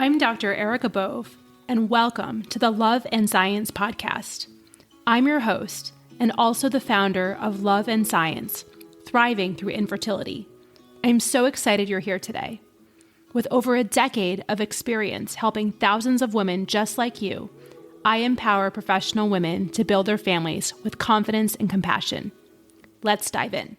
I'm Dr. Erica Bove, and welcome to the Love and Science podcast. I'm your host, and also the founder of Love and Science, Thriving Through Infertility. I'm so excited you're here today. With over a decade of experience helping thousands of women just like you, I empower professional women to build their families with confidence and compassion. Let's dive in.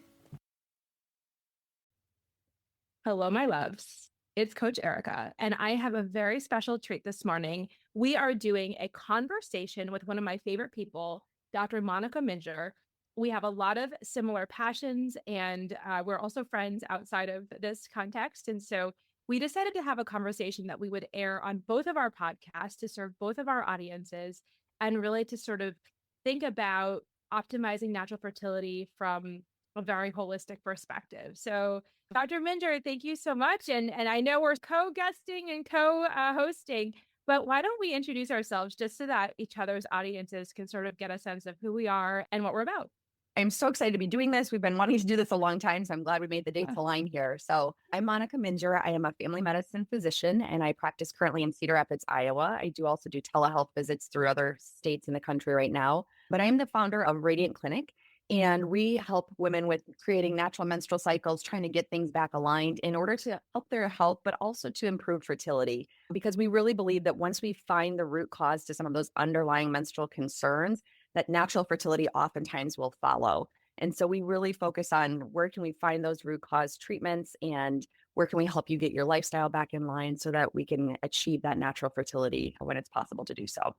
Hello, my loves. It's Coach Erica, and I have a very special treat this morning. We are doing a conversation with one of my favorite people, Dr. Monica Minjeur. We have a lot of similar passions, and we're also friends outside of this context. And so we decided to have a conversation that we would air on both of our podcasts to serve both of our audiences and really to sort of think about optimizing natural fertility from a very holistic perspective. So Dr. Minjeur, thank you so much. And I know we're co-guesting and co-hosting, but why don't we introduce ourselves just so that each other's audiences can sort of get a sense of who we are and what we're about. I'm so excited to be doing this. We've been wanting to do this a long time, so I'm glad we made the dates align here. So I'm Monica Minjeur. I am a family medicine physician, and I practice currently in Cedar Rapids, Iowa. I do also do telehealth visits through other states in the country right now, but I am the founder of Radiant Clinic, and we help women with creating natural menstrual cycles, trying to get things back aligned in order to help their health, but also to improve fertility. Because we really believe that once we find the root cause to some of those underlying menstrual concerns, that natural fertility oftentimes will follow. And so we really focus on where can we find those root cause treatments and where can we help you get your lifestyle back in line so that we can achieve that natural fertility when it's possible to do so.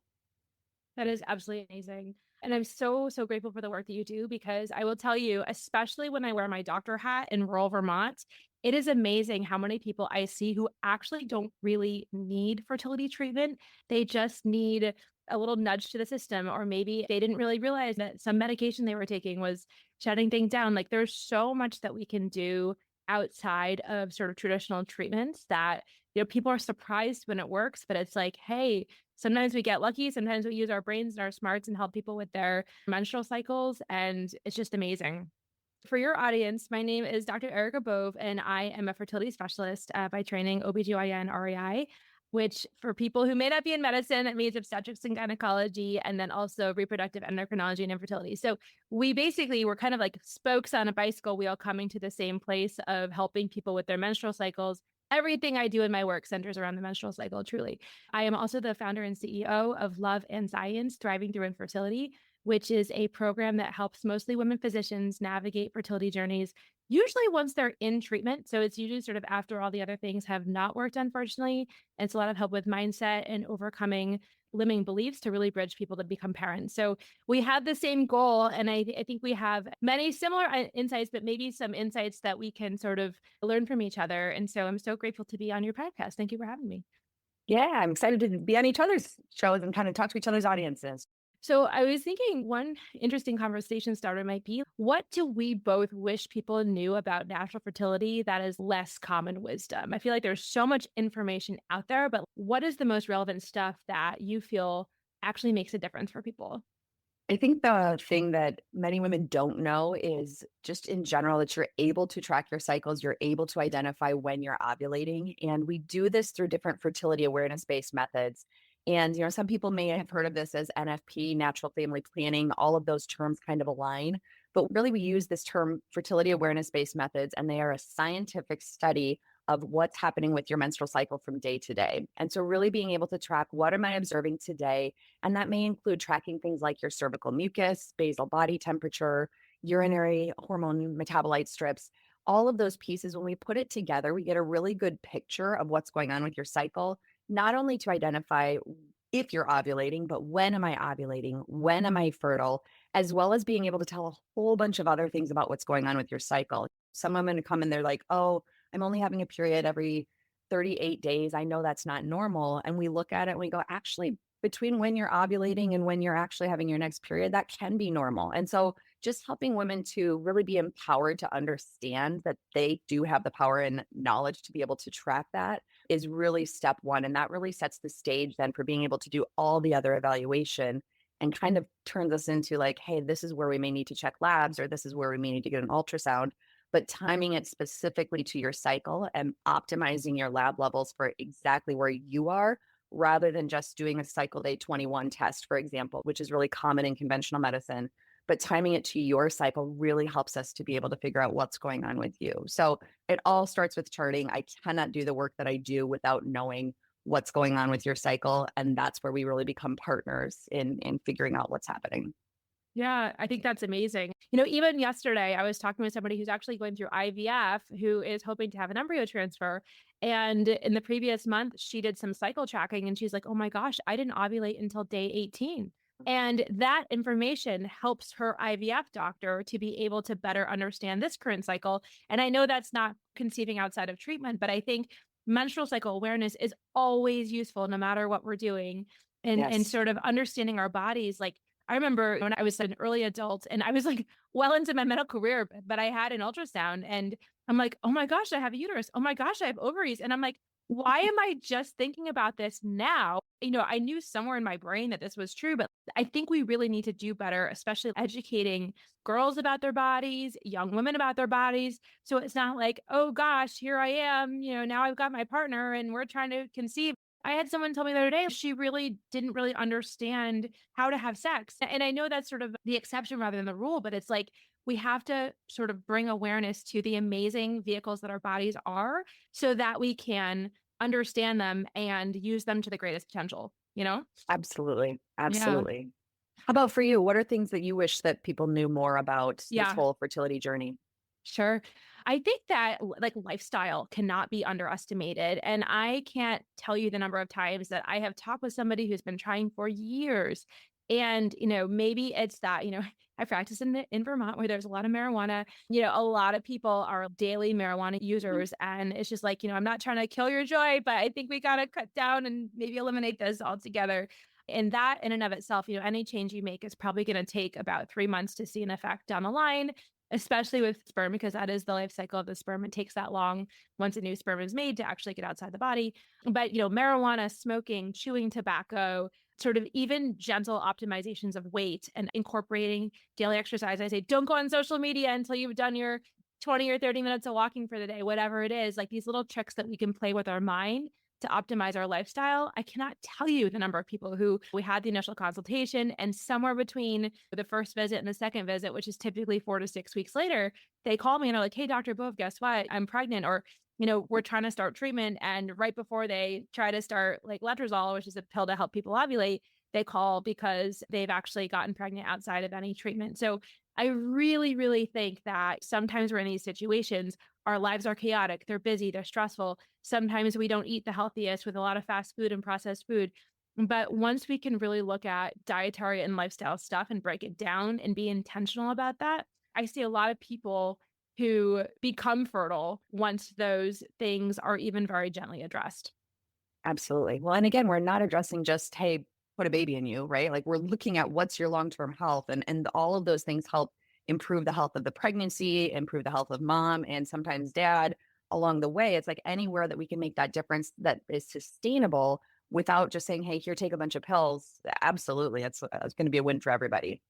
That is absolutely amazing. And I'm so grateful for the work that you do, because I will tell you, especially when I wear my doctor hat in rural Vermont, it is amazing how many people I see who actually don't really need fertility treatment. They just need a little nudge to the system, or maybe they didn't really realize that some medication they were taking was shutting things down. Like, there's so much that we can do outside of sort of traditional treatments that, people are surprised when it works, but it's like, hey, sometimes we get lucky. Sometimes we use our brains and our smarts and help people with their menstrual cycles. And it's just amazing. For your audience, my name is Dr. Erica Bove, and I am a fertility specialist by training OBGYN REI, which for people who may not be in medicine, that means obstetrics and gynecology, and then also reproductive endocrinology and infertility. So we basically were kind of like spokes on a bicycle wheel coming to the same place of helping people with their menstrual cycles. Everything I do in my work centers around the menstrual cycle, truly. I am also the founder and CEO of Love and Science, Thriving Through Infertility, which is a program that helps mostly women physicians navigate fertility journeys, usually once they're in treatment. So it's usually sort of after all the other things have not worked, unfortunately. And it's a lot of help with mindset and overcoming limiting beliefs to really bridge people to become parents. So we have the same goal. And I think we have many similar insights, but maybe some insights that we can sort of learn from each other. And so I'm so grateful to be on your podcast. Thank you for having me. Yeah, I'm excited to be on each other's shows and kind of talk to each other's audiences. So I was thinking one interesting conversation starter might be, what do we both wish people knew about natural fertility that is less common wisdom? I feel like there's so much information out there, but what is the most relevant stuff that you feel actually makes a difference for people? I think the thing that many women don't know is just in general that you're able to track your cycles, you're able to identify when you're ovulating. And we do this through different fertility awareness based methods. And, some people may have heard of this as NFP, natural family planning, all of those terms kind of align. But really, we use this term fertility awareness based methods, and they are a scientific study of what's happening with your menstrual cycle from day to day. And so, really being able to track what am I observing today, and that may include tracking things like your cervical mucus, basal body temperature, urinary hormone metabolite strips, all of those pieces. When we put it together, we get a really good picture of what's going on with your cycle, not only to identify if you're ovulating, but when am I ovulating? When am I fertile? As well as being able to tell a whole bunch of other things about what's going on with your cycle. Some women come and they're like, oh, I'm only having a period every 38 days. I know that's not normal. And we look at it and we go, actually, between when you're ovulating and when you're actually having your next period, that can be normal. And so just helping women to really be empowered to understand that they do have the power and knowledge to be able to track that is really step one. And that really sets the stage then for being able to do all the other evaluation and kind of turns us into like, hey, this is where we may need to check labs, or this is where we may need to get an ultrasound. but timing it specifically to your cycle and optimizing your lab levels for exactly where you are rather than just doing a cycle day 21 test, for example, which is really common in conventional medicine. But timing it to your cycle really helps us to be able to figure out what's going on with you. So it all starts with charting. I cannot do the work that I do without knowing what's going on with your cycle. And that's where we really become partners in figuring out what's happening. Yeah, I think that's amazing. Even yesterday, I was talking with somebody who's actually going through IVF who is hoping to have an embryo transfer. And in the previous month, she did some cycle tracking and she's like, oh my gosh, I didn't ovulate until day 18. And that information helps her IVF doctor to be able to better understand this current cycle. And I know that's not conceiving outside of treatment, but I think menstrual cycle awareness is always useful no matter what we're doing. And Yes. sort of understanding our bodies. Like, I remember when I was an early adult and I was like well into my medical career, but I had an ultrasound and I'm like, oh my gosh, I have a uterus. Oh my gosh, I have ovaries. And I'm like, why am I just thinking about this now? I knew somewhere in my brain that this was true, but I think we really need to do better, especially educating girls about their bodies, young women about their bodies. So it's not like, oh gosh, here I am, now I've got my partner and we're trying to conceive. I had someone tell me the other day she really didn't really understand how to have sex. And I know that's sort of the exception rather than the rule, but it's like we have to sort of bring awareness to the amazing vehicles that our bodies are so that we can understand them and use them to the greatest potential, you know? Absolutely. Yeah. Absolutely. How about for you? What are things that you wish that people knew more about this Yeah. whole fertility journey? Sure. I think that like lifestyle cannot be underestimated. And I can't tell you the number of times that I have talked with somebody who's been trying for years. And, maybe it's that, I practice in Vermont where there's a lot of marijuana. A lot of people are daily marijuana Mhm. users. And it's just like, I'm not trying to kill your joy, but I think we got to cut down and maybe eliminate this altogether. And that in and of itself, any change you make is probably going to take about 3 months to see an effect down the line, especially with sperm, because that is the life cycle of the sperm. It takes that long once a new sperm is made to actually get outside the body. But, marijuana, smoking, chewing tobacco, sort of even gentle optimizations of weight and incorporating daily exercise. I say, don't go on social media until you've done your 20 or 30 minutes of walking for the day, whatever it is, like these little tricks that we can play with our mind to optimize our lifestyle. I cannot tell you the number of people who we had the initial consultation and somewhere between the first visit and the second visit, which is typically 4 to 6 weeks later, they call me and are like, hey, Dr. Bove, guess what? I'm pregnant. Or, we're trying to start treatment. And right before they try to start like letrozole, which is a pill to help people ovulate, they call because they've actually gotten pregnant outside of any treatment. So I really, really think that sometimes we're in these situations, our lives are chaotic, they're busy, they're stressful. Sometimes we don't eat the healthiest with a lot of fast food and processed food. But once we can really look at dietary and lifestyle stuff and break it down and be intentional about that, I see a lot of people who become fertile once those things are even very gently addressed. Absolutely. Well, and again, we're not addressing just, hey, put a baby in you, right? Like we're looking at what's your long-term health and all of those things help improve the health of the pregnancy, improve the health of mom and sometimes dad along the way. It's like anywhere that we can make that difference that is sustainable without just saying, hey, here, take a bunch of pills. Absolutely. It's going to be a win for everybody.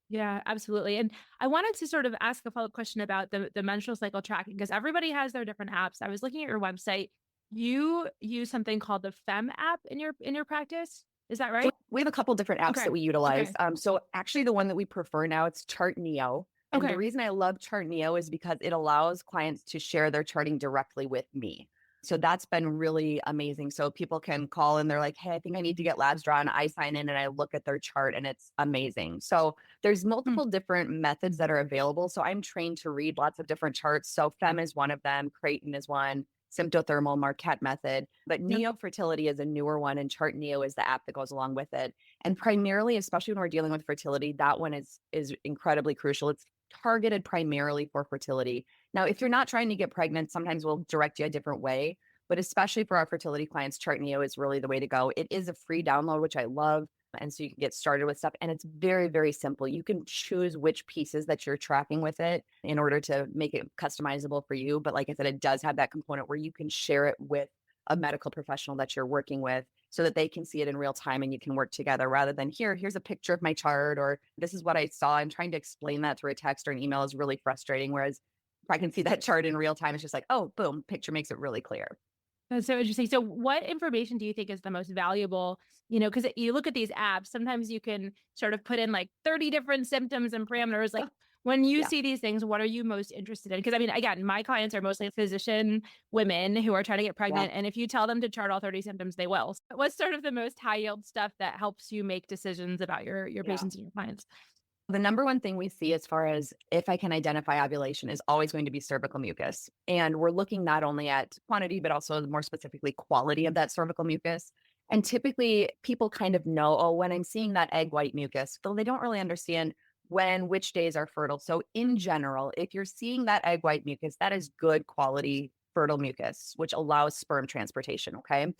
Yeah, absolutely. And I wanted to sort of ask a follow-up question about the menstrual cycle tracking because everybody has their different apps. I was looking at your website. You use something called the FEM app in your practice. Is that So right? we have a couple different apps Okay. that we utilize. Okay. So actually the one that we prefer now, it's Chart Neo. And the Okay. reason I love Chart Neo is because it allows clients to share their charting directly with me. So that's been really amazing. So people can call and they're like, hey, I think I need to get labs drawn. I sign in and I look at their chart and it's amazing. So there's Hmm. multiple different methods that are available. So I'm trained to read lots of different charts. So FEM is one of them, Creighton is one, symptothermal Marquette method. But Yep. Neo Fertility is a newer one, and Chart Neo is the app that goes along with it. And primarily, especially when we're dealing with fertility, that one is incredibly crucial. It's targeted primarily for fertility. Now, if you're not trying to get pregnant, sometimes we'll direct you a different way. But especially for our fertility clients, Chart Neo is really the way to go. It is a free download, which I love. And so you can get started with stuff. And it's very, very simple. You can choose which pieces that you're tracking with it in order to make it customizable for you. But like I said, it does have that component where you can share it with a medical professional that you're working with so that they can see it in real time and you can work together rather than here's a picture of my chart or this is what I saw. And trying to explain that through a text or an email is really frustrating. Whereas I can see that chart in real time. It's just like, oh, boom, picture makes it really clear. That's so interesting. So what information do you think is the most valuable? Because you look at these apps, sometimes you can sort of put in like 30 different symptoms and parameters. Like when you Yeah. see these things, what are you most interested in? Because I mean, again, my clients are mostly physician women who are trying to get Yeah. pregnant. And if you tell them to chart all 30 symptoms, they will. So what's sort of the most high yield stuff that helps you make decisions about your Yeah. patients and your clients? The number one thing we see as far as if I can identify ovulation is always going to be cervical mucus. And we're looking not only at quantity, but also more specifically quality of that cervical mucus. And typically people kind of know, oh, when I'm seeing that egg white mucus, though they don't really understand when, which days are fertile. So in general, if you're seeing that egg white mucus, that is good quality fertile mucus, which allows sperm transportation. Okay.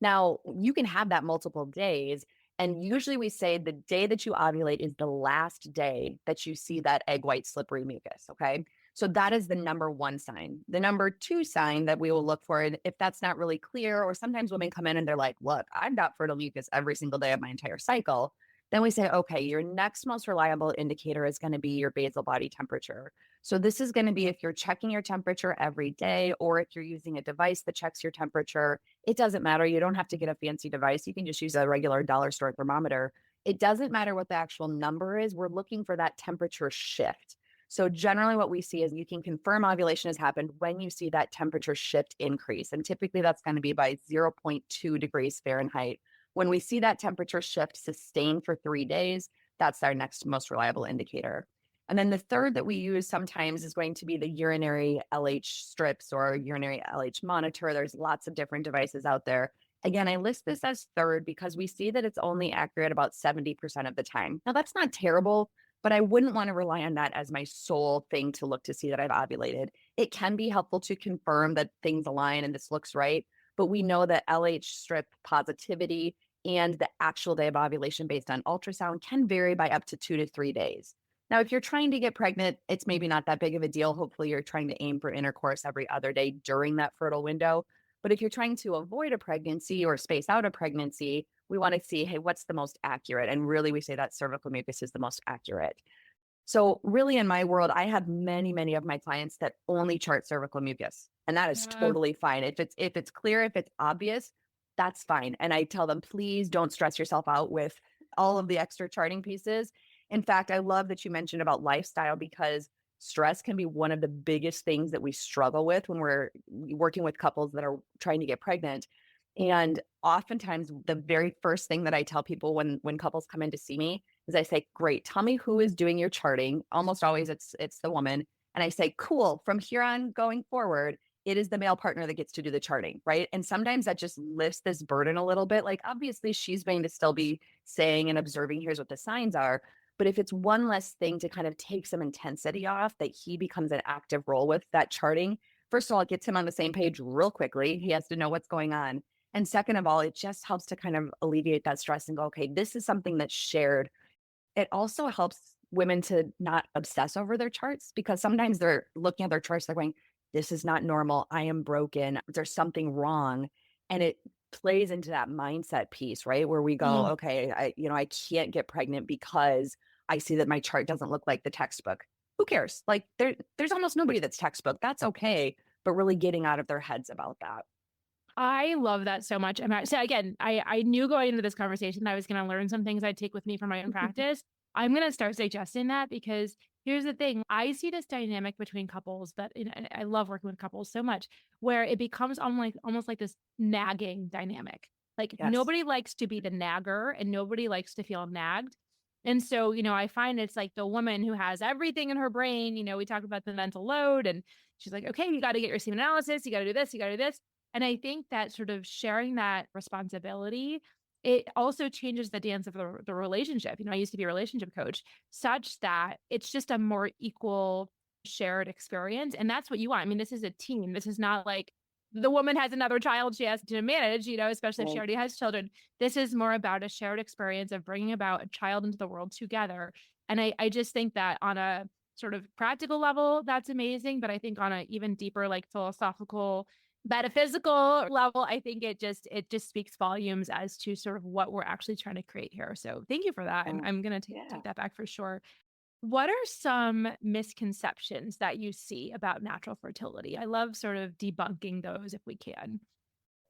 Now you can have that multiple days, and usually we say the day that you ovulate is the last day that you see that egg white slippery mucus. Okay. So that is the number one sign. The number two sign that we will look for, and if that's not really clear, or sometimes women come in and they're like, look, I've got fertile mucus every single day of my entire cycle. Then we say, okay, your next most reliable indicator is going to be your basal body temperature. So this is going to be if you're checking your temperature every day, or if you're using a device that checks your temperature. It doesn't matter. You don't have to get a fancy device. You can just use a regular dollar store thermometer. It doesn't matter what the actual number is. We're looking for that temperature shift. So generally what we see is you can confirm ovulation has happened when you see that temperature shift increase. And typically that's going to be by zero point 0.2 degrees Fahrenheit. When we see that temperature shift sustained for 3 days, that's our next most reliable indicator. And then the third that we use sometimes is going to be the urinary LH strips or urinary LH monitor. There's lots of different devices out there. Again, I list this as third because we see that it's only accurate about 70% of the time. Now, that's not terrible, but I wouldn't want to rely on that as my sole thing to look to see that I've ovulated. It can be helpful to confirm that things align and this looks right, but we know that LH strip positivity and the actual day of ovulation based on ultrasound can vary by up to 2 to 3 days. Now, if you're trying to get pregnant, it's maybe not that big of a deal. Hopefully, you're trying to aim for intercourse every other day during that fertile window. But if you're trying to avoid a pregnancy or space out a pregnancy, we want to see, hey, what's the most accurate? And really, we say that cervical mucus is the most accurate. So, really, in my world, I have many, many of my clients that only chart cervical mucus, and that is Yeah. totally fine. If it's clear, if it's obvious, that's fine. And I tell them, please don't stress yourself out with all of the extra charting pieces. In fact, I love that you mentioned about lifestyle because stress can be one of the biggest things that we struggle with when we're working with couples that are trying to get pregnant. And oftentimes, the very first thing that I tell people when couples come in to see me is I say, "Great, tell me who is doing your charting." Almost always it's the woman, and I say, "Cool, from here on going forward, it is the male partner that gets to do the charting," right? And sometimes that just lifts this burden a little bit. Like obviously she's going to still be saying and observing, here's what the signs are. But if it's one less thing to kind of take some intensity off, that he becomes an active role with that charting, first of all, it gets him on the same page real quickly. He has to know what's going on. And second of all, it just helps to kind of alleviate that stress and go, okay, this is something that's shared. It also helps women to not obsess over their charts because sometimes they're looking at their charts, they're going, this is not normal. I am broken. There's something wrong. And it plays into that mindset piece, right? Where we go, Mm. okay, I can't get pregnant because I see that my chart doesn't look like the textbook. Who cares? Like there's almost nobody that's textbook. That's okay. But really getting out of their heads about that. I love that so much. So again, I knew going into this conversation that I was going to learn some things I'd take with me for my own practice. I'm going to start suggesting that because here's the thing. I see this dynamic between couples that and I love working with couples so much where it becomes almost like this nagging dynamic. Like Yes. nobody likes to be the nagger and nobody likes to feel nagged. And so, I find it's like the woman who has everything in her brain. We talk about the mental load and she's like, okay, you got to get your semen analysis. You got to do this. You got to do this. And I think that sort of sharing that responsibility, it also changes the dance of the relationship. I used to be a relationship coach such that it's just a more equal shared experience. And that's what you want. I mean, this is a team. This is not like the woman has another child she has to manage, especially if she Right. already has children. This is more about a shared experience of bringing about a child into the world together. And I just think that on a sort of practical level, that's amazing. But I think on a even deeper, like philosophical, metaphysical level, I think it just speaks volumes as to sort of what we're actually trying to create here. So thank you for that. Yeah. I'm gonna Yeah. take that back for sure. What are some misconceptions that you see about natural fertility? I love sort of debunking those if we can.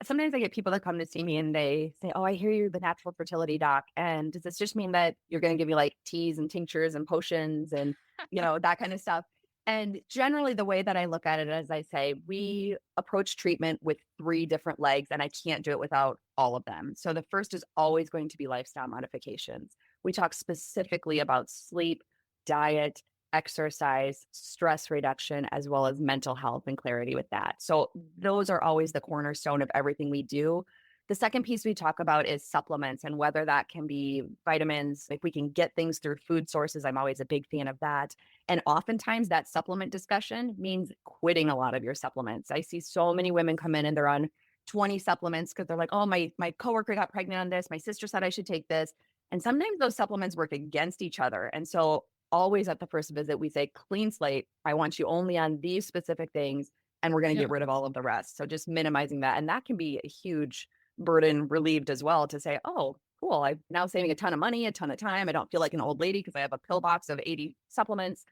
Sometimes I get people that come to see me and they say, "Oh, I hear you're the natural fertility doc. And does this just mean that you're going to give me like teas and tinctures and potions and, that kind of stuff?" And generally, the way that I look at it, as I say, we approach treatment with three different legs, and I can't do it without all of them. So the first is always going to be lifestyle modifications. We talk specifically about sleep, diet, exercise, stress reduction, as well as mental health and clarity with that. So those are always the cornerstone of everything we do. The second piece we talk about is supplements and whether that can be vitamins. If we can get things through food sources, I'm always a big fan of that. And oftentimes that supplement discussion means quitting a lot of your supplements. I see so many women come in and they're on 20 supplements because they're like, "Oh, my coworker got pregnant on this. My sister said I should take this." And sometimes those supplements work against each other. And so always at the first visit, we say, "Clean slate. I want you only on these specific things, and we're going to Yeah. get rid of all of the rest." So just minimizing that. And that can be a huge burden relieved as well to say, "Oh, cool. I'm now saving a ton of money, a ton of time. I don't feel like an old lady because I have a pill box of 80 supplements."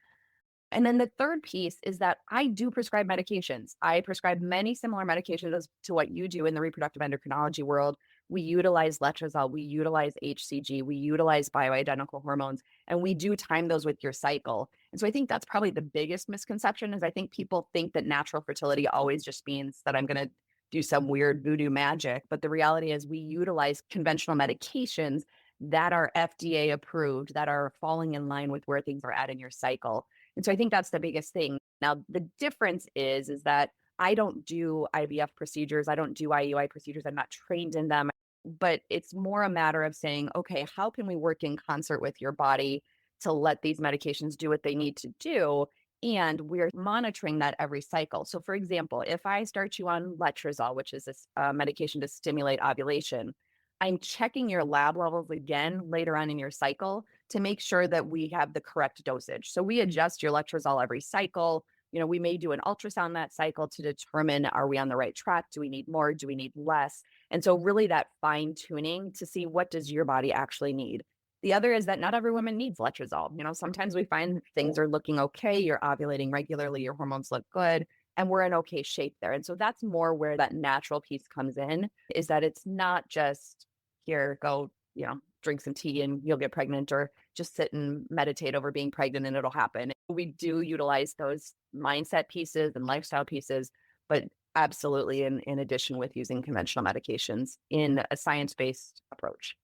And then the third piece is that I do prescribe medications. I prescribe many similar medications to what you do in the reproductive endocrinology world. We utilize letrozole, we utilize HCG, we utilize bioidentical hormones, and we do time those with your cycle. And so I think that's probably the biggest misconception is I think people think that natural fertility always just means that I'm going to do some weird voodoo magic, but the reality is we utilize conventional medications that are FDA approved, that are falling in line with where things are at in your cycle. And so I think that's the biggest thing. Now, the difference is that I don't do IVF procedures. I don't do IUI procedures. I'm not trained in them. But it's more a matter of saying, okay, how can we work in concert with your body to let these medications do what they need to do? And we're monitoring that every cycle. So, for example, if I start you on letrozole, which is this medication to stimulate ovulation, I'm checking your lab levels again later on in your cycle to make sure that we have the correct dosage. So we adjust your letrozole every cycle. We may do an ultrasound that cycle to determine are we on the right track? Do we need more? Do we need less? And so really that fine tuning to see what does your body actually need. The other is that not every woman needs letrozole. Sometimes we find things are looking okay, you're ovulating regularly, your hormones look good, and we're in okay shape there. And so that's more where that natural piece comes in, is that it's not just here, go, drink some tea and you'll get pregnant, or just sit and meditate over being pregnant and it'll happen. We do utilize those mindset pieces and lifestyle pieces, but absolutely in addition with using conventional medications in a science-based approach.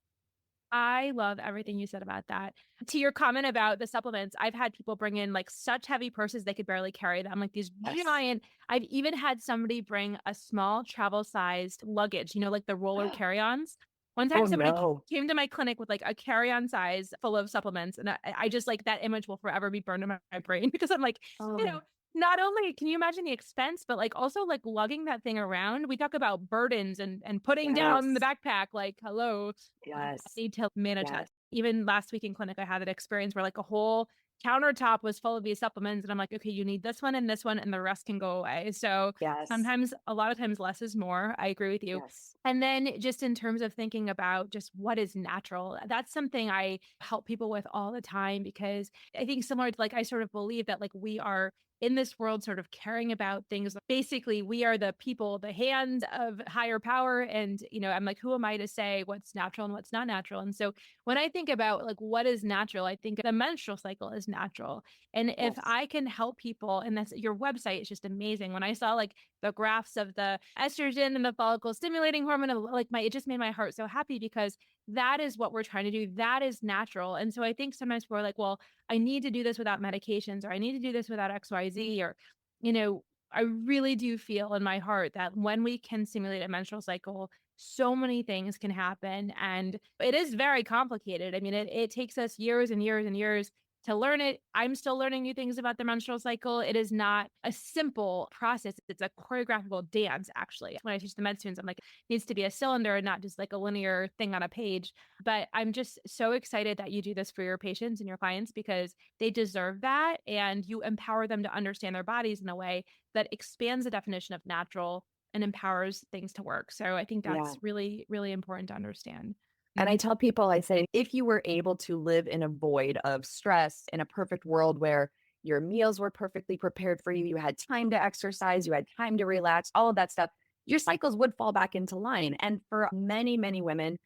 I love everything you said about that. To your comment about the supplements, I've had people bring in like such heavy purses they could barely carry them, like these Yes. giant. I've even had somebody bring a small travel sized luggage, like the roller carry ons. One time Oh somebody no. came to my clinic with like a carry on size full of supplements. And I just like that image will forever be burned in my brain because I'm like, you know, Oh, not only can you imagine the expense, but like also like lugging that thing around. We talk about burdens and putting down the yes. backpack. Like, hello, I Yes. need to manage Yes. that. Even last week in clinic, I had that experience where like a whole countertop was full of these supplements. And I'm like, okay, you need this one, and the rest can go away. So Yes. sometimes, a lot of times, less is more. I agree with you. Yes. And then just in terms of thinking about just what is natural, that's something I help people with all the time because I think similar to like, I sort of believe that like we are in this world sort of caring about things. Basically, we are the people, the hands of higher power. And, I'm like, who am I to say what's natural and what's not natural? And so when I think about like what is natural, I think the menstrual cycle is natural. And if Yes. I can help people, and that's your website is just amazing. When I saw like the graphs of the estrogen and the follicle stimulating hormone, like it just made my heart so happy because that is what we're trying to do. That is natural. And so I think sometimes people are like, well, I need to do this without medications, or I need to do this without XYZ, or, you know, I really do feel in my heart that when we can simulate a menstrual cycle, so many things can happen. And it is very complicated. I mean, it takes us years and years and years to learn it. I'm still learning new things about the menstrual cycle. It is not a simple process. It's a choreographical dance, actually. When I teach the med students, I'm like, it needs to be a cylinder and not just like a linear thing on a page. But I'm just so excited that you do this for your patients and your clients because they deserve that. And you empower them to understand their bodies in a way that expands the definition of natural and empowers things to work. So I think Yeah. that's really, really important to understand. And I tell people, I say, if you were able to live in a void of stress in a perfect world where your meals were perfectly prepared for you, you had time to exercise, you had time to relax, all of that stuff, your cycles would fall back into line. And for many, many women,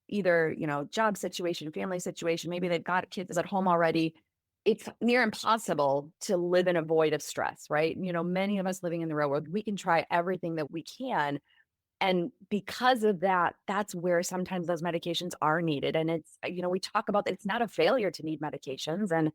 either, job situation, family situation, maybe they've got kids at home already. It's near impossible to live in a void of stress, right? Many of us living in the real world, we can try everything that we can, and because of that, that's where sometimes those medications are needed. And we talk about that it's not a failure to need medications. And,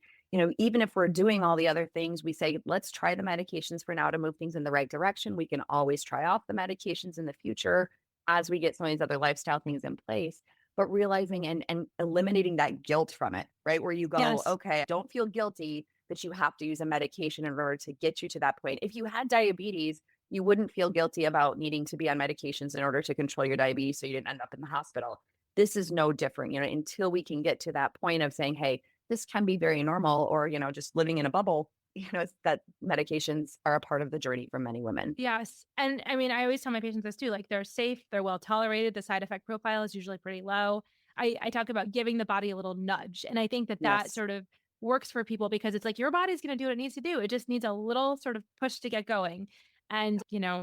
even if we're doing all the other things, we say, let's try the medications for now to move things in the right direction. We can always try off the medications in the future as we get some of these other lifestyle things in place. But realizing and eliminating that guilt from it, right? Where you go, Yes. okay, don't feel guilty that you have to use a medication in order to get you to that point. If you had diabetes, you wouldn't feel guilty about needing to be on medications in order to control your diabetes so you didn't end up in the hospital. This is no different, until we can get to that point of saying, hey, this can be very normal, or, just living in a bubble, it's that medications are a part of the journey for many women. Yes. And I mean, I always tell my patients this too, like they're safe, they're well tolerated, the side effect profile is usually pretty low. I talk about giving the body a little nudge. And I think that that Yes. sort of works for people because it's like your body's going to do what it needs to do. It just needs a little sort of push to get going. And,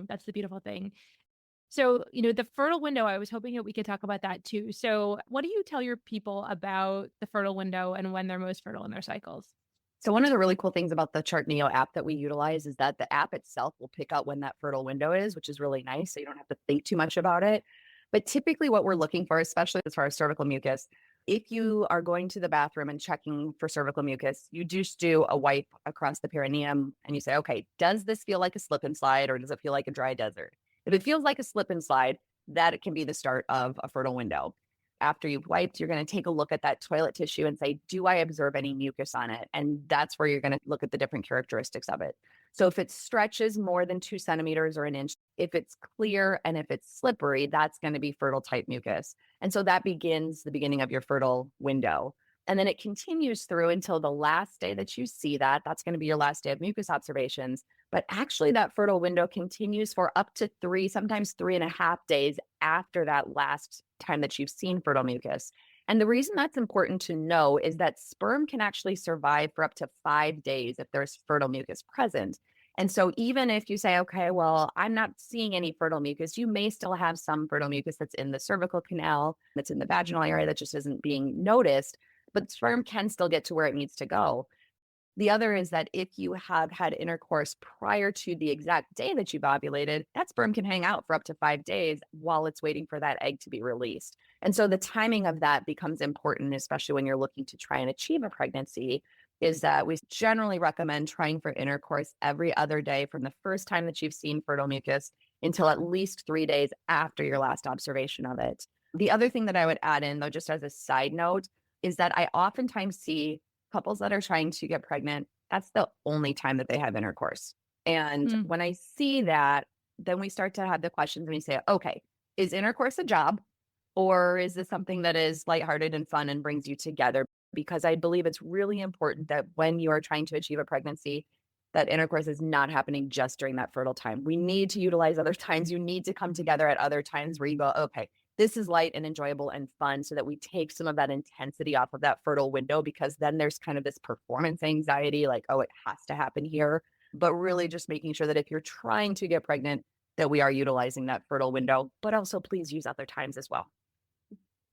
that's the beautiful thing. So, the fertile window, I was hoping that we could talk about that too. So, what do you tell your people about the fertile window and when they're most fertile in their cycles? So one of the really cool things about the Chart Neo app that we utilize is that the app itself will pick out when that fertile window is, which is really nice. So you don't have to think too much about it. But typically what we're looking for, especially as far as cervical mucus, if you are going to the bathroom and checking for cervical mucus, you just do a wipe across the perineum and you say, okay, does this feel like a slip and slide or does it feel like a dry desert? If it feels like a slip and slide, that can be the start of a fertile window. After you've wiped, you're going to take a look at that toilet tissue and say, do I observe any mucus on it? And that's where you're going to look at the different characteristics of it. So if it stretches more than 2 centimeters or an inch, if it's clear and if it's slippery, that's going to be fertile type mucus. And so that begins the beginning of your fertile window. And then it continues through until the last day that you see that. That's going to be your last day of mucus observations. But actually, that fertile window continues for up to 3, sometimes 3.5 days after that last time that you've seen fertile mucus. And the reason that's important to know is that sperm can actually survive for up to 5 days if there's fertile mucus present. And so, even if you say, okay, well, I'm not seeing any fertile mucus, you may still have some fertile mucus that's in the cervical canal, that's in the vaginal area that just isn't being noticed, but sperm can still get to where it needs to go. The other is that if you have had intercourse prior to the exact day that you've ovulated, that sperm can hang out for up to 5 days while it's waiting for that egg to be released. And so the timing of that becomes important, especially when you're looking to try and achieve a pregnancy, is that we generally recommend trying for intercourse every other day from the first time that you've seen fertile mucus until at least 3 days after your last observation of it. The other thing that I would add in, though, just as a side note, is that I oftentimes see couples that are trying to get pregnant, that's the only time that they have intercourse. And Mm. when I see that, then we start to have the questions and we say, okay, is intercourse a job? Or is this something that is lighthearted and fun and brings you together? Because I believe it's really important that when you are trying to achieve a pregnancy, that intercourse is not happening just during that fertile time. We need to utilize other times. You need to come together at other times where you go, okay, this is light and enjoyable and fun so that we take some of that intensity off of that fertile window, because then there's kind of this performance anxiety, like, oh, it has to happen here. But really just making sure that if you're trying to get pregnant, that we are utilizing that fertile window, but also please use other times as well.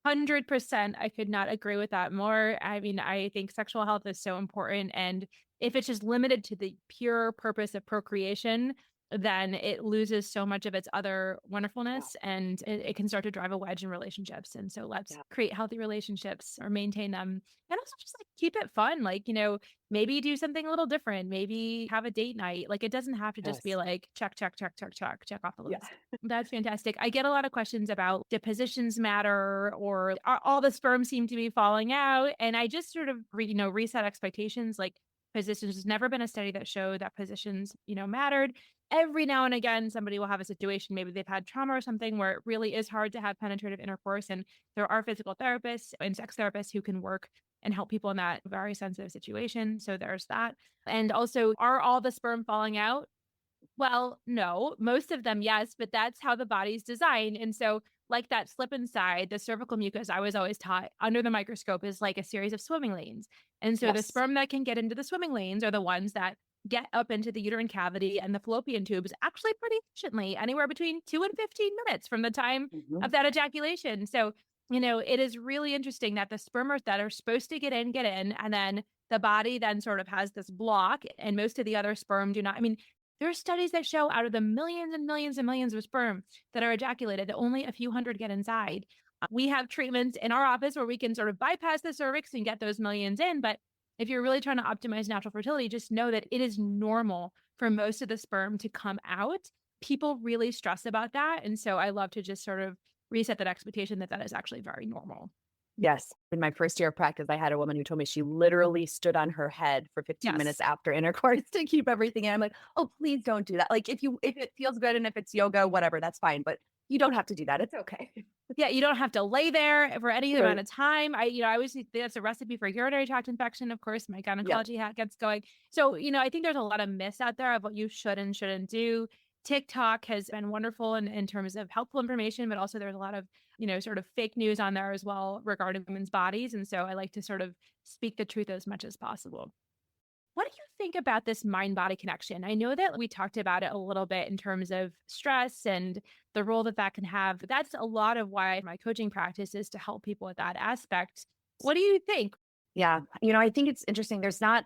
100%. I could not agree with that more. I mean, I think sexual health is so important. And if it's just limited to the pure purpose of procreation, then it loses so much of its other Yeah. wonderfulness and it can start to drive a wedge in relationships. And so let's Yeah. create healthy relationships or maintain them. And also just like keep it fun. Like, maybe do something a little different. Maybe have a date night. Like it doesn't have to just be Yes. like check, check, check, check, check, check off the Yeah. list. That's fantastic. I get a lot of questions about do positions matter or are all the sperm seem to be falling out. And I just sort of reset expectations. Like positions, there's never been a study that showed that positions, mattered. Every now and again, somebody will have a situation, maybe they've had trauma or something where it really is hard to have penetrative intercourse. And there are physical therapists and sex therapists who can work and help people in that very sensitive situation. So there's that. And also, are all the sperm falling out? Well, no, most of them, yes, but that's how the body's designed. And so like that slip inside the cervical mucus, I was always taught under the microscope is like a series of swimming lanes. And so the Yes. sperm that can get into the swimming lanes are the ones that get up into the uterine cavity and the fallopian tubes actually pretty efficiently, anywhere between 2 and 15 minutes from the time Mhm. of that ejaculation. So, it is really interesting that the sperm that are supposed to get in, and then the body then sort of has this block, and most of the other sperm do not. I mean, there are studies that show out of the millions and millions and millions of sperm that are ejaculated, that only a few hundred get inside. We have treatments in our office where we can sort of bypass the cervix and get those millions in. But if you're really trying to optimize natural fertility, just know that it is normal for most of the sperm to come out. People really stress about that. And so I love to just sort of reset that expectation that that is actually very normal. Yes. In my first year of practice, I had a woman who told me she literally stood on her head for 15 minutes Yes. after intercourse to keep everything in. I'm like, "Oh, please don't do that." Like, if it feels good and if it's yoga, whatever, that's fine, but you don't have to do that. It's okay. Yeah, you don't have to lay there for any amount Right. of time. I always think that's a recipe for urinary tract infection. Of course, my Yeah. gynecology hat gets going. So, I think there's a lot of myths out there of what you should and shouldn't do. TikTok has been wonderful in terms of helpful information, but also there's a lot of, sort of fake news on there as well regarding women's bodies. And so I like to sort of speak the truth as much as possible. What do you think about this mind body connection? I know that we talked about it a little bit in terms of stress and the role that that can have. But that's a lot of why my coaching practice is to help people with that aspect. What do you think? Yeah. I think it's interesting. There's not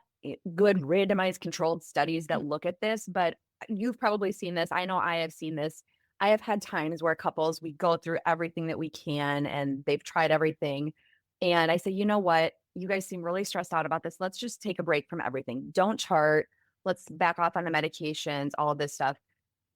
good randomized controlled studies that look at this, but you've probably seen this. I know I have seen this. I have had times where couples, we go through everything that we can and they've tried everything. And I say, you know what? You guys seem really stressed out about this. Let's just take a break from everything. Don't chart. Let's back off on the medications, all of this stuff.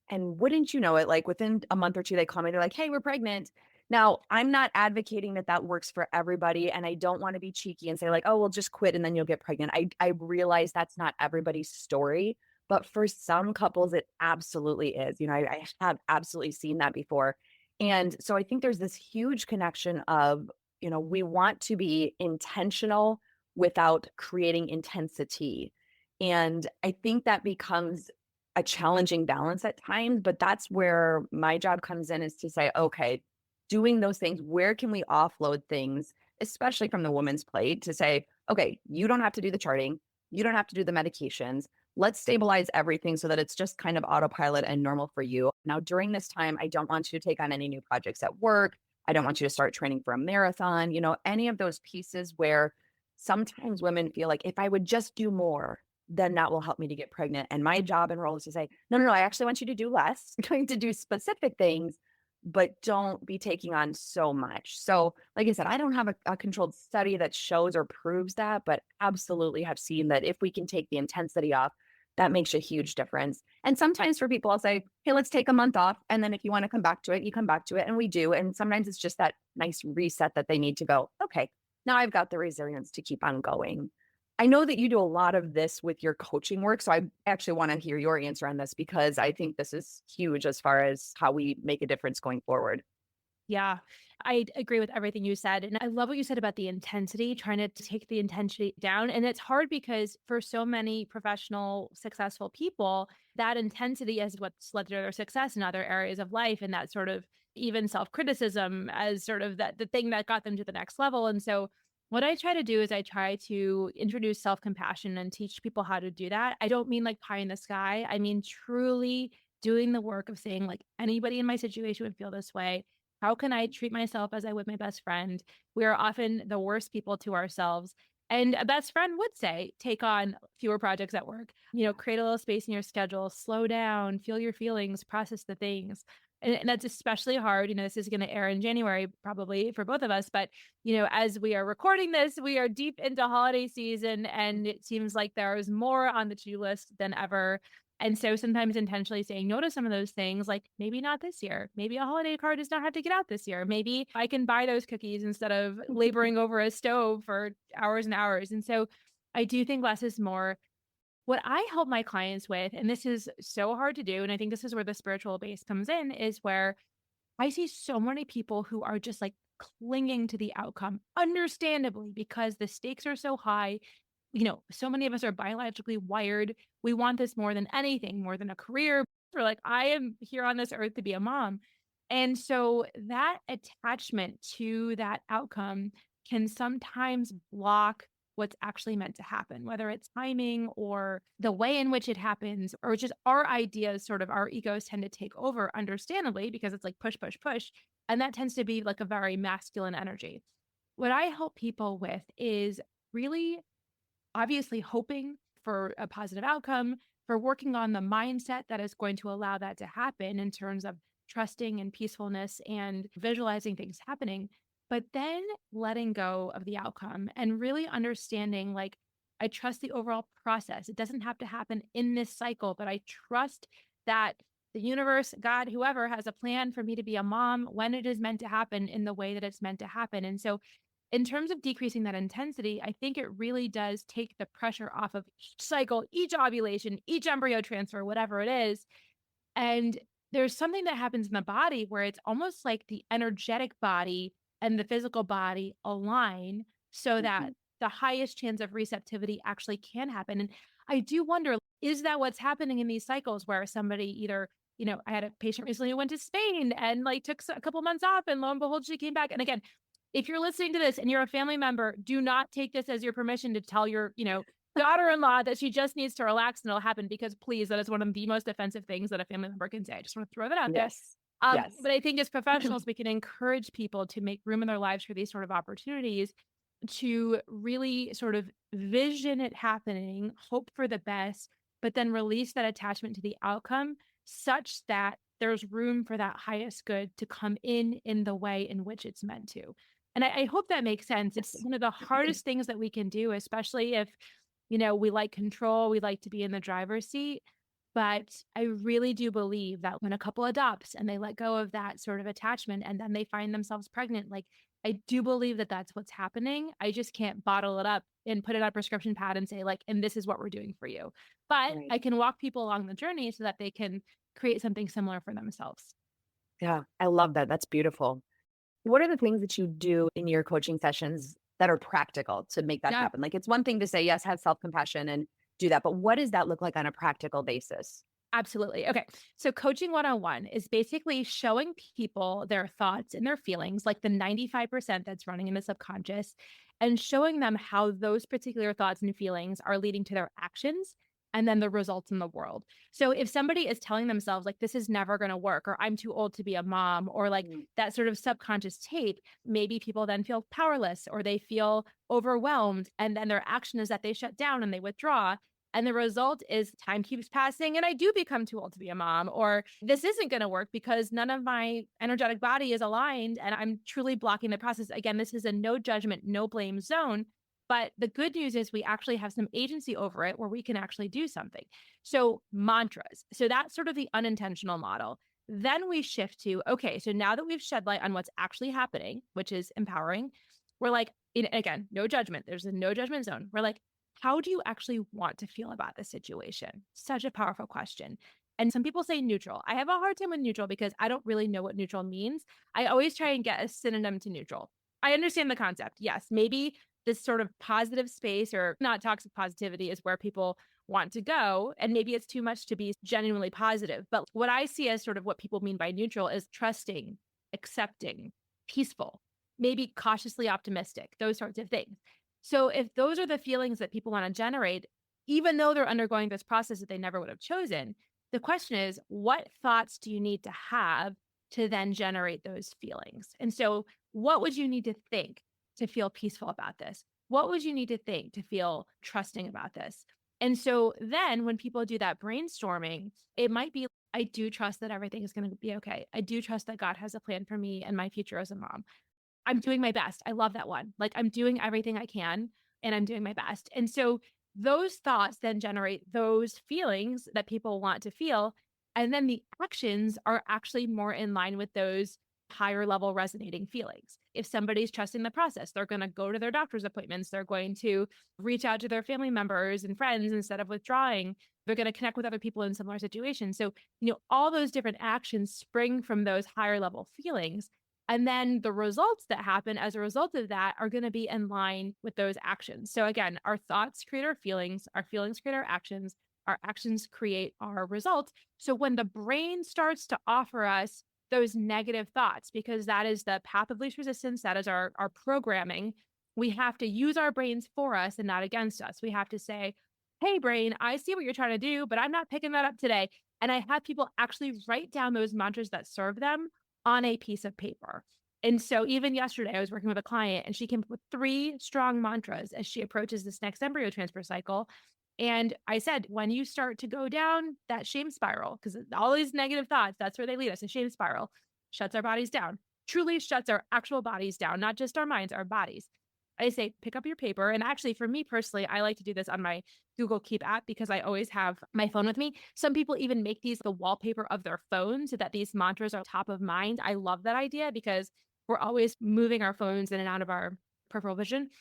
And wouldn't you know it, like within a month or 2, they call me, they're like, "Hey, we're pregnant." Now, I'm not advocating that that works for everybody, and I don't wanna be cheeky and say like, "Oh, well, just quit and then you'll get pregnant." I realize that's not everybody's story, but for some couples, it absolutely is. I have absolutely seen that before. And so I think there's this huge connection of, we want to be intentional without creating intensity. And I think that becomes a challenging balance at times, but that's where my job comes in is to say, okay, doing those things, where can we offload things, especially from the woman's plate to say, okay, you don't have to do the charting. You don't have to do the medications. Let's stabilize everything so that it's just kind of autopilot and normal for you. Now, during this time, I don't want you to take on any new projects at work. I don't want you to start training for a marathon, any of those pieces where sometimes women feel like if I would just do more, then that will help me to get pregnant. And my job and role is to say, no, no, no, I actually want you to do less, going to do specific things, but don't be taking on so much. So, like I said, I don't have a controlled study that shows or proves that, but absolutely have seen that if we can take the intensity off, that makes a huge difference. And sometimes for people, I'll say, hey, let's take a month off. And then if you want to come back to it, you come back to it. And we do. And sometimes it's just that nice reset that they need to go, okay, now I've got the resilience to keep on going. I know that you do a lot of this with your coaching work, so I actually wanna hear your answer on this because I think this is huge as far as how we make a difference going forward. Yeah, I agree with everything you said. And I love what you said about the intensity, trying to take the intensity down. And it's hard because for so many professional, successful people, that intensity is what's led to their success in other areas of life. And that sort of even self criticism as sort of that the thing that got them to the next level. And so what I try to do is I try to introduce self compassion and teach people how to do that. I don't mean like pie in the sky. I mean truly doing the work of saying like anybody in my situation would feel this way. How can I treat myself as I would my best friend? We are often the worst people to ourselves. And a best friend would say, take on fewer projects at work, create a little space in your schedule, slow down, feel your feelings, process the things. And that's especially hard. This is going to air in January, probably for both of us. But, as we are recording this, we are deep into holiday season and it seems like there is more on the to do list than ever. And so sometimes intentionally saying no to some of those things, like maybe not this year. Maybe a holiday card does not have to get out this year. Maybe I can buy those cookies instead of laboring over a stove for hours and hours. And so I do think less is more. What I help my clients with, and this is so hard to do, and I think this is where the spiritual base comes in, is where I see so many people who are just like clinging to the outcome, understandably, because the stakes are so high. So many of us are biologically wired. We want this more than anything, more than a career. We're like, I am here on this earth to be a mom. And so that attachment to that outcome can sometimes block what's actually meant to happen, whether it's timing or the way in which it happens, or just our ideas, sort of our egos tend to take over, understandably, because it's like push, push, push. And that tends to be like a very masculine energy. What I help people with is really obviously hoping for a positive outcome, for working on the mindset that is going to allow that to happen in terms of trusting and peacefulness and visualizing things happening, but then letting go of the outcome and really understanding like, I trust the overall process. It doesn't have to happen in this cycle, but I trust that the universe, God, whoever has a plan for me to be a mom when it is meant to happen in the way that it's meant to happen. And so in terms of decreasing that intensity, I think it really does take the pressure off of each cycle, each ovulation, each embryo transfer, whatever it is. And there's something that happens in the body where it's almost like the energetic body and the physical body align so that Mhm. the highest chance of receptivity actually can happen. And I do wonder, is that what's happening in these cycles where somebody either, I had a patient recently who went to Spain and like took a couple months off and lo and behold, she came back. And again, if you're listening to this and you're a family member, do not take this as your permission to tell your, daughter-in-law that she just needs to relax and it'll happen, because please, that is one of the most offensive things that a family member can say. I just want to throw that out there. Yes. Yes. But I think as professionals, we can encourage people to make room in their lives for these sort of opportunities, to really sort of vision it happening, hope for the best, but then release that attachment to the outcome such that there's room for that highest good to come in the way in which it's meant to. And I hope that makes sense. It's Yes. one of the hardest things that we can do, especially if, we like control, we like to be in the driver's seat. But I really do believe that when a couple adopts and they let go of that sort of attachment and then they find themselves pregnant, like I do believe that that's what's happening. I just can't bottle it up and put it on a prescription pad and say, like, and this is what we're doing for you. But Right. I can walk people along the journey so that they can create something similar for themselves. Yeah. I love that. That's beautiful. What are the things that you do in your coaching sessions that are practical to make that Yeah. happen? Like, it's one thing to say, yes, have self compassion and do that, but what does that look like on a practical basis? Absolutely. Okay. So coaching 101 is basically showing people their thoughts and their feelings, like the 95% that's running in the subconscious, and showing them how those particular thoughts and feelings are leading to their actions and then the results in the world. So if somebody is telling themselves, like, this is never going to work, or I'm too old to be a mom, or like Mm. that sort of subconscious tape, maybe people then feel powerless or they feel overwhelmed. And then their action is that they shut down and they withdraw, and the result is time keeps passing and I do become too old to be a mom, or this isn't going to work because none of my energetic body is aligned and I'm truly blocking the process. Again, this is a no judgment, no blame zone. But the good news is we actually have some agency over it where we can actually do something. So, mantras. So, that's sort of the unintentional model. Then we shift to, okay, so now that we've shed light on what's actually happening, which is empowering, we're like, again, no judgment. There's a no judgment zone. We're like, how do you actually want to feel about the situation? Such a powerful question. And some people say neutral. I have a hard time with neutral because I don't really know what neutral means. I always try and get a synonym to neutral. I understand the concept. Yes, maybe this sort of positive space or not toxic positivity is where people want to go. And maybe it's too much to be genuinely positive. But what I see as sort of what people mean by neutral is trusting, accepting, peaceful, maybe cautiously optimistic, those sorts of things. So if those are the feelings that people want to generate, even though they're undergoing this process that they never would have chosen, the question is, what thoughts do you need to have to then generate those feelings? And so, what would you need to think to feel peaceful about this? What would you need to think to feel trusting about this? And so, then when people do that brainstorming, it might be, I do trust that everything is going to be okay. I do trust that God has a plan for me and my future as a mom. I'm doing my best. I love that one. Like, I'm doing everything I can and I'm doing my best. And so those thoughts then generate those feelings that people want to feel. And then the actions are actually more in line with those higher level resonating feelings. If somebody's trusting the process, they're going to go to their doctor's appointments. They're going to reach out to their family members and friends instead of withdrawing. They're going to connect with other people in similar situations. So, all those different actions spring from those higher level feelings. And then the results that happen as a result of that are going to be in line with those actions. So again, our thoughts create our feelings create our actions create our results. So when the brain starts to offer us those negative thoughts, because that is the path of least resistance. That is our programming. We have to use our brains for us and not against us. We have to say, hey, brain, I see what you're trying to do, but I'm not picking that up today. And I have people actually write down those mantras that serve them on a piece of paper. And so even yesterday, I was working with a client and she came up with 3 strong mantras as she approaches this next embryo transfer cycle. And I said, when you start to go down that shame spiral, because all these negative thoughts, that's where they lead us. A shame spiral shuts our bodies down, truly shuts our actual bodies down, not just our minds, our bodies. I say, pick up your paper. And actually, for me personally, I like to do this on my Google Keep app because I always have my phone with me. Some people even make these the wallpaper of their phone so that these mantras are top of mind. I love that idea because we're always moving our phones in and out of our peripheral vision.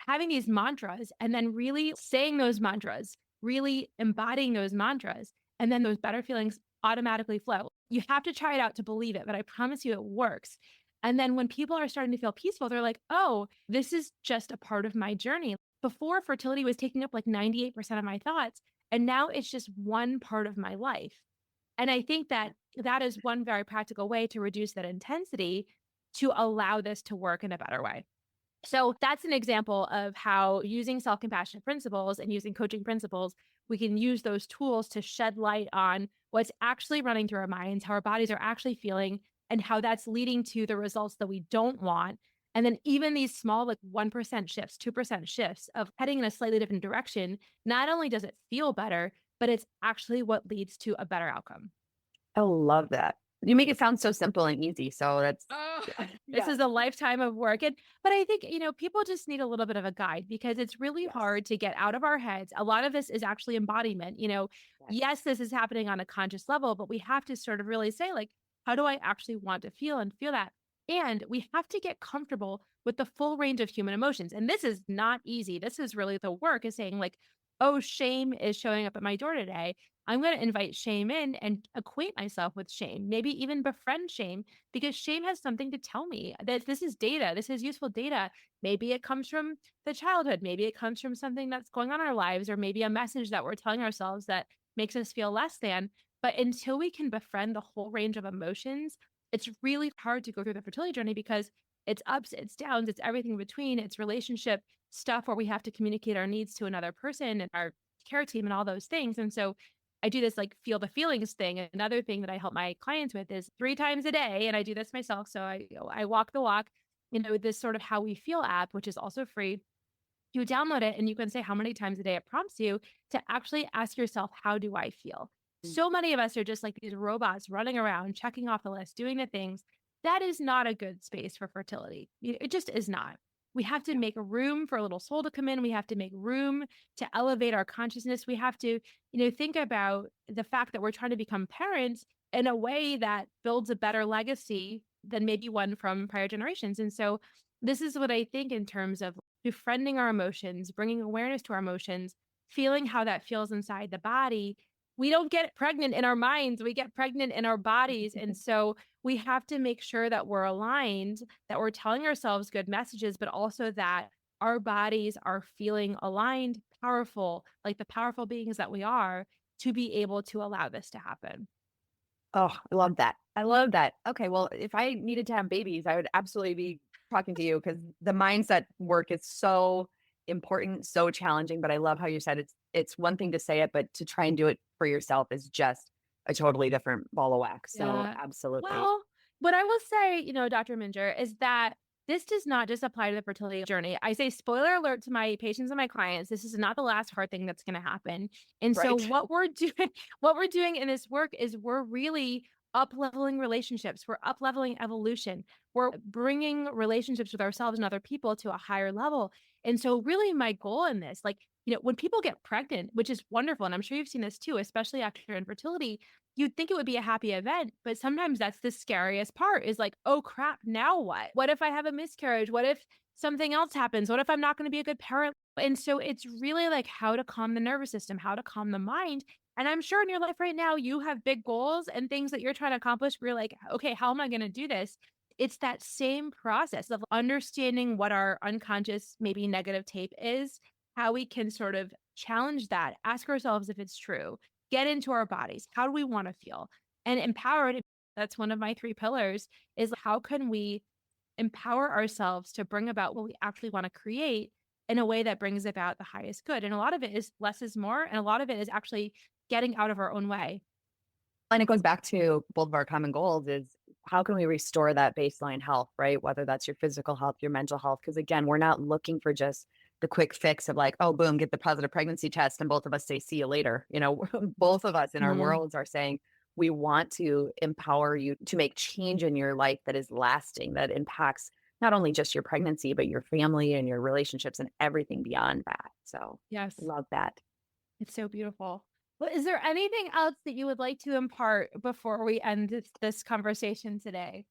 Having these mantras and then really saying those mantras, really embodying those mantras, and then those better feelings automatically flow. You have to try it out to believe it, but I promise you it works. And then when people are starting to feel peaceful, they're like, oh, this is just a part of my journey. Before, fertility was taking up like 98% of my thoughts, and now it's just one part of my life. And I think that that is one very practical way to reduce that intensity to allow this to work in a better way. So that's an example of how using self compassionate principles and using coaching principles, we can use those tools to shed light on what's actually running through our minds, how our bodies are actually feeling, and how that's leading to the results that we don't want. And then even these small, like 1% shifts, 2% shifts of heading in a slightly different direction, not only does it feel better, but it's actually what leads to a better outcome. I love that. You make it sound so simple and easy. So that's Oh, this yeah. is a lifetime of work. And but I think, people just need a little bit of a guide because it's really Yes. hard to get out of our heads. A lot of this is actually embodiment. Yes. Yes, this is happening on a conscious level, but we have to sort of really say, like, how do I actually want to feel and feel that? And we have to get comfortable with the full range of human emotions. And this is not easy. This is really the work is saying, like, oh, shame is showing up at my door today. I'm going to invite shame in and acquaint myself with shame, maybe even befriend shame because shame has something to tell me that this is data. This is useful data. Maybe it comes from the childhood. Maybe it comes from something that's going on in our lives, or maybe a message that we're telling ourselves that makes us feel less than. But until we can befriend the whole range of emotions, it's really hard to go through the fertility journey because it's ups, it's downs, it's everything in between, it's relationship stuff where we have to communicate our needs to another person and our care team and all those things. And so I do this like feel the feelings thing. Another thing that I help my clients with is 3 times a day, and I do this myself. So I walk the walk, this sort of how we feel app, which is also free. You download it and you can say how many times a day it prompts you to actually ask yourself, how do I feel? Mm. So many of us are just like these robots running around, checking off the list, doing the things. That is not a good space for fertility. It just is not. We have to Yeah. make room for a little soul to come in. We have to make room to elevate our consciousness. We have to, think about the fact that we're trying to become parents in a way that builds a better legacy than maybe one from prior generations. And so this is what I think in terms of befriending our emotions, bringing awareness to our emotions, feeling how that feels inside the body. We don't get pregnant in our minds, we get pregnant in our bodies. And so we have to make sure that we're aligned, that we're telling ourselves good messages, but also that our bodies are feeling aligned, powerful, like the powerful beings that we are, to be able to allow this to happen. Oh, I love that. I love that. Okay, well, if I needed to have babies, I would absolutely be talking to you because the mindset work is so important, so challenging. But I love how you said it's one thing to say it, but to try and do it for yourself is just a totally different ball of wax. So Yeah. absolutely. Well, what I will say, Dr. Minjeur, is that this does not just apply to the fertility journey. I say spoiler alert to my patients and my clients, this is not the last hard thing that's going to happen. And so Right. what we're doing what we're doing in this work is we're really up leveling relationships. We're up leveling evolution. We're bringing relationships with ourselves and other people to a higher level. And so really my goal in this, like, when people get pregnant, which is wonderful, and I'm sure you've seen this too, especially after infertility, you'd think it would be a happy event, but sometimes that's the scariest part is like, oh crap, now what? What if I have a miscarriage? What if something else happens? What if I'm not going to be a good parent? And so it's really like how to calm the nervous system, how to calm the mind. And I'm sure in your life right now, you have big goals and things that you're trying to accomplish where you're like, okay, how am I going to do this? It's that same process of understanding what our unconscious, maybe negative tape is, how we can sort of challenge that, ask ourselves if it's true, get into our bodies. How do we want to feel? And empower it That's one of my 3 pillars is how can we empower ourselves to bring about what we actually want to create in a way that brings about the highest good. And a lot of it is less is more, and a lot of it is actually getting out of our own way. And it goes back to both of our common goals is how can we restore that baseline health, right? Whether that's your physical health, your mental health. Because again, we're not looking for just the quick fix of like, oh, boom, get the positive pregnancy test. And both of us say, see you later. Both of us in our Mhm. worlds are saying, we want to empower you to make change in your life that is lasting, that impacts not only just your pregnancy, but your family and your relationships and everything beyond that. So Yes, love that. it's so beautiful. Well, is there anything else that you would like to impart before we end this conversation today?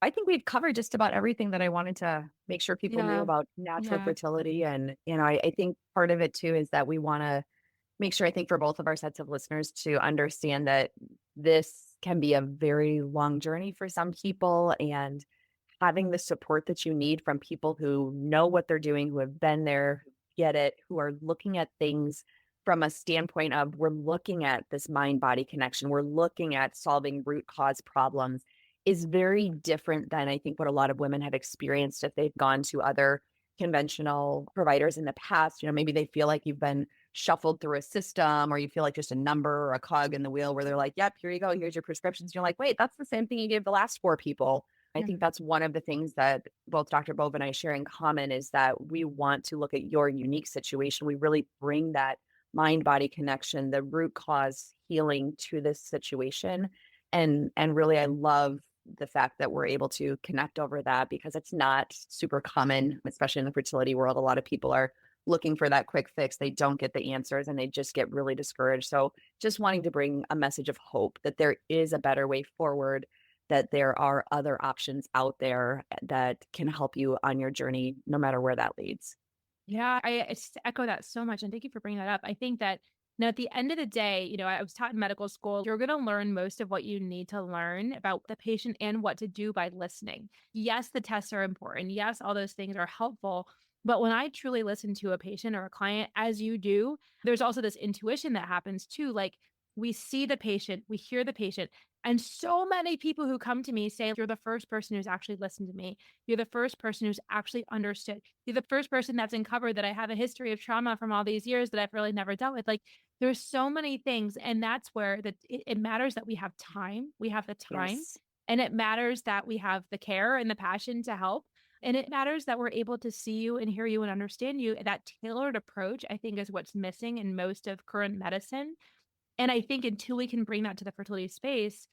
I think we've covered just about everything that I wanted to make sure people knew Yeah, about natural yeah, fertility. And, I think part of it too is that we want to make sure, I think for both of our sets of listeners to understand that this can be a very long journey for some people. And having the support that you need from people who know what they're doing, who have been there, who get it, who are looking at things from a standpoint of we're looking at this mind body connection, we're looking at solving root cause problems is very different than I think what a lot of women have experienced if they've gone to other conventional providers in the past. Maybe they feel like you've been shuffled through a system or you feel like just a number or a cog in the wheel where they're like, yep, here you go. Here's your prescriptions. You're like, wait, that's the same thing you gave the last 4 people. I yeah. think that's one of the things that both Dr. Bove and I share in common is that we want to look at your unique situation. We really bring that mind body connection, the root cause healing to this situation. And really I love the fact that we're able to connect over that because it's not super common, especially in the fertility world. A lot of people are looking for that quick fix. They don't get the answers and they just get really discouraged. So just wanting to bring a message of hope that there is a better way forward, that there are other options out there that can help you on your journey, no matter where that leads. Yeah, echo that so much, and thank you for bringing that up. I think that, at the end of the day, I was taught in medical school, you're going to learn most of what you need to learn about the patient and what to do by listening. Yes, the tests are important. Yes, all those things are helpful. But when I truly listen to a patient or a client, as you do, there's also this intuition that happens too. Like we see the patient, we hear the patient. And so many people who come to me say, you're the first person who's actually listened to me. You're the first person who's actually understood. You're the first person that's uncovered that I have a history of trauma from all these years that I've really never dealt with. Like there's so many things. And that's where it matters that we have time. We have the time. Yes. And it matters that we have the care and the passion to help. And it matters that we're able to see you and hear you and understand you. That tailored approach, I think, is what's missing in most of current medicine. And I think until we can bring that to the fertility space,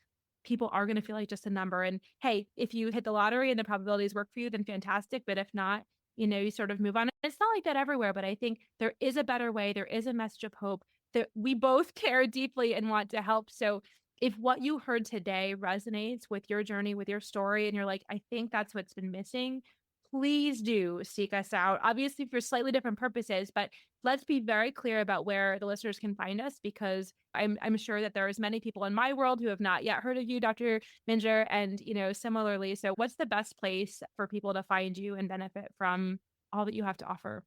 people are going to feel like just a number. And hey, if you hit the lottery and the probabilities work for you, then fantastic. But if not, you sort of move on. It's not like that everywhere, but I think there is a better way. There is a message of hope that we both care deeply and want to help. So if what you heard today resonates with your journey, with your story, and you're like, I think that's what's been missing, please do seek us out. Obviously, for slightly different purposes, but let's be very clear about where the listeners can find us because I'm sure that there's many people in my world who have not yet heard of you, Dr. Minjeur, and similarly. So what's the best place for people to find you and benefit from all that you have to offer?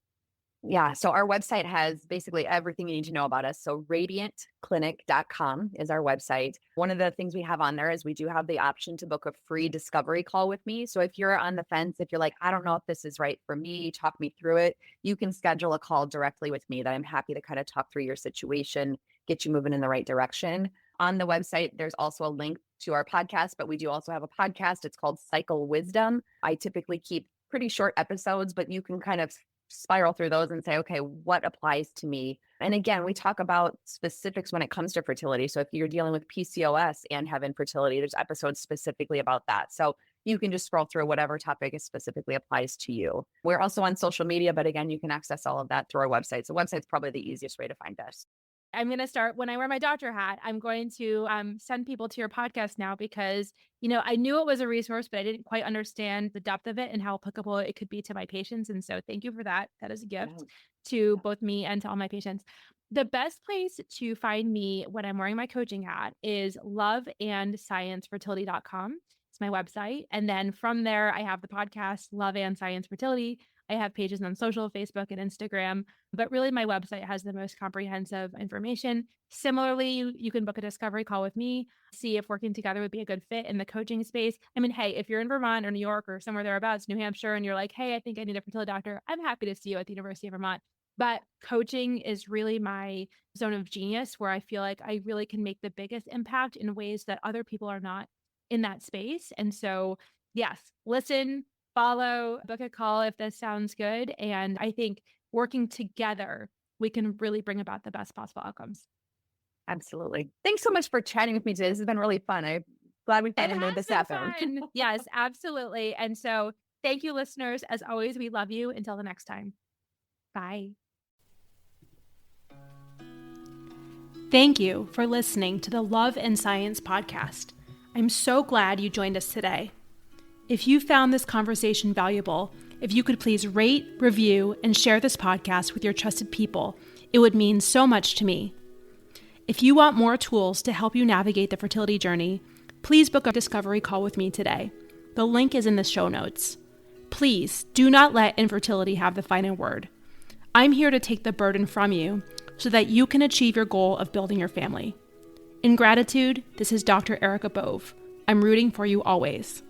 Yeah. So our website has basically everything you need to know about us. So radiantclinic.com is our website. One of the things we have on there is we do have the option to book a free discovery call with me. So if you're on the fence, if you're like, I don't know if this is right for me, talk me through it, you can schedule a call directly with me that I'm happy to kind of talk through your situation, get you moving in the right direction. On the website, there's also a link to our podcast, but we do also have a podcast. It's called Cycle Wisdom. I typically keep pretty short episodes, but you can kind of spiral through those and say, okay, what applies to me? And again, we talk about specifics when it comes to fertility. So if you're dealing with PCOS and have infertility, there's episodes specifically about that. So you can just scroll through whatever topic is specifically applies to you. We're also on social media, but again, you can access all of that through our website. So website's probably the easiest way to find us. I'm going to start when I wear my doctor hat. I'm going to send people to your podcast now because, I knew it was a resource, but I didn't quite understand the depth of it and how applicable it could be to my patients. And so thank you for that. That is a gift No. to Yeah. both me and to all my patients. The best place to find me when I'm wearing my coaching hat is loveandsciencefertility.com. It's my website. And then from there, I have the podcast, Love and Science Fertility. I have pages on social, Facebook and Instagram, but really my website has the most comprehensive information. Similarly, you can book a discovery call with me, see if working together would be a good fit in the coaching space. I mean, hey, if you're in Vermont or New York or somewhere thereabouts, New Hampshire, and you're like, hey, I think I need a fertility doctor, I'm happy to see you at the University of Vermont. But coaching is really my zone of genius where I feel like I really can make the biggest impact in ways that other people are not in that space. And so, yes, listen, follow, book a call if this sounds good. And I think working together, we can really bring about the best possible outcomes. Absolutely. Thanks so much for chatting with me today. This has been really fun. I'm glad we It finally made has this been happen. fun. Yes, absolutely. And so thank you, listeners. As always, we love you. Until the next time. Bye. Thank you for listening to the Love and Science podcast. I'm so glad you joined us today. If you found this conversation valuable, if you could please rate, review, and share this podcast with your trusted people, it would mean so much to me. If you want more tools to help you navigate the fertility journey, please book a discovery call with me today. The link is in the show notes. Please do not let infertility have the final word. I'm here to take the burden from you so that you can achieve your goal of building your family. In gratitude, this is Dr. Erica Bove. I'm rooting for you always.